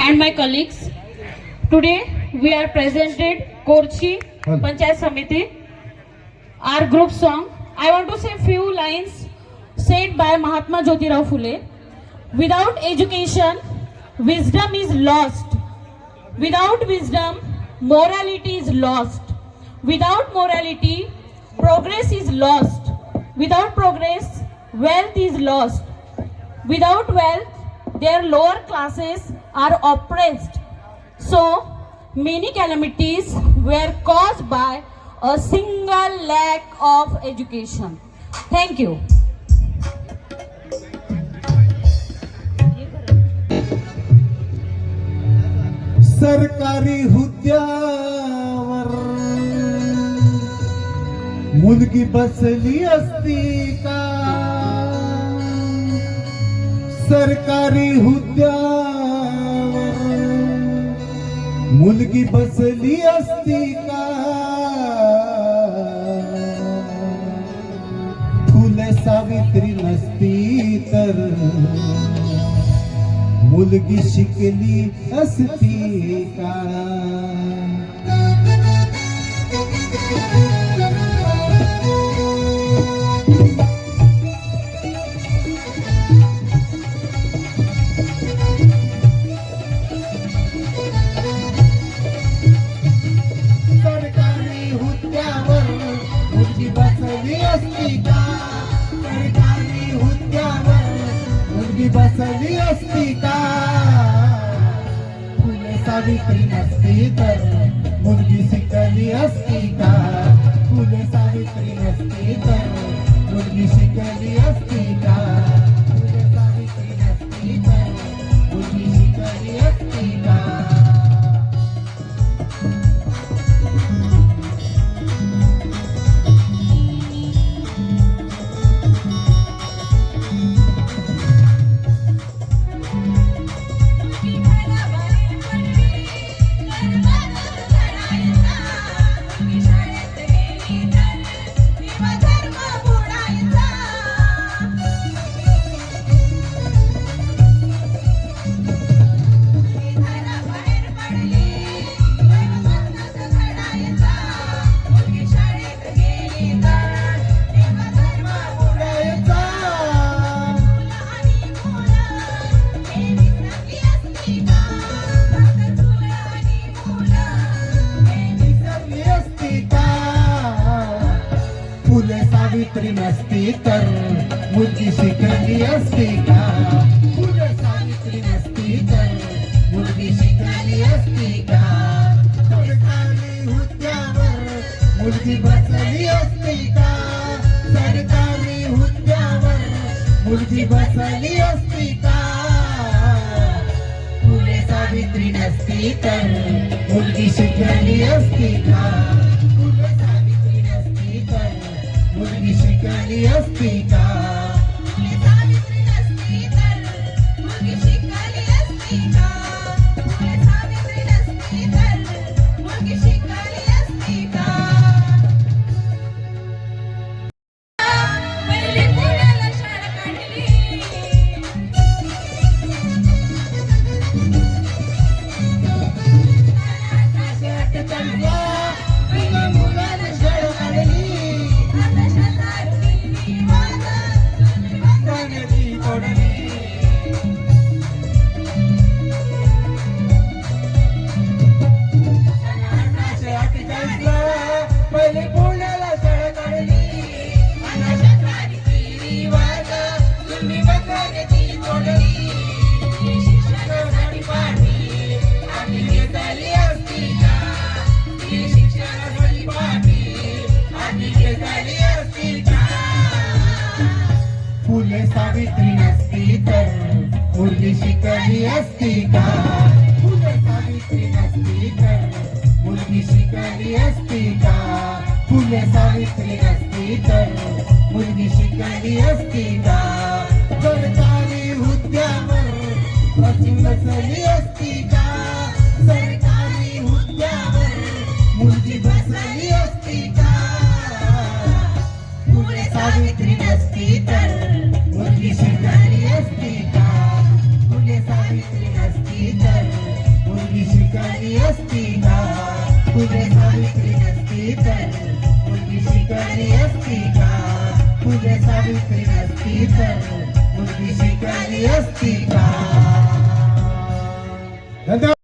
and my colleagues. Today we are presented Korchi Panchayat Samiti, our group song. I want to say few lines said by Mahatma Jyotirao Phule. Without education, wisdom is lost. Without wisdom, morality is lost. Without morality, progress is lost. Without progress, wealth is lost. Without wealth, their lower classes are oppressed. So, many calamities were caused by a single lack of education. Thank you. सरकारी हुद्द्यावर मुलगी बसली असती का? सरकारी हुद्द्यावर मुलगी बसली असती का? फुले सावित्री नसती तर मुलगी शिकली असती का? सरकारी हुद्द्यावर मुलगी बसली असती का? सरकारी हुद्द्यावर मुलगी बसली असती का? फुले सावित्री नसती तर मुलगी शिकली असती का? फुले सावित्री नसती तर मुलगी शिकली असती का? फुले सावित्री नसती तर मुलगी शिकली असती का? फुले सावित्री नसती तर मुलगी शिकली असती का? फुले सावित्री नसती तर मुलगी शिकली असती का? सरकारी हुद्द्यावर मुलगी बसली असती का? सरकारी हुद्द्यावर मुलगी बसली असती का? फुले सावित्री नसती तर मुलगी शिकली असती का? फुले सावित्री नसती तर मुलगी शिकली असती का? फुले सावित्री नसती तर मुलगी शिकली असती का? फुले सावित्री नसती तर मुलगी शिकली असती का? पहिली पुण्याला शाळा काढली, पहिल्या मुलाला शाळा काढली, आता शेतातली वाद गाण्याची तोडली. अठराशे 48 पहिले पुण्याला शाळा काढली, आता शेतातली वाद तुम्ही बघण्याची तोडली. शिक्षणासाठी पाठी आम्ही घेतली असती का? शिक्षणासाठी पाठी आम्ही घेतली असती का? फुले सावित्री नसती तर मुलगी शिकली असती का? फुले सावित्री नसती तर मुलगी शिकली असती का? फुले सावित्री नसती तर मुलगी शिकली असती का? सरकारी हुद्द्यावर बसली असती का? सरकारी हुद्द्यावर मुलगी बसली असती का? फुले सावित्री नसती तर मुलगी शिकली असती का? फुले सावित्री नसती तर शिकली असती का तुझे सावित्री नसती तर मुलगी शिकली असती का तुझे सावित्री नसती तर मुलगी शिकली असती का. धन्यवाद.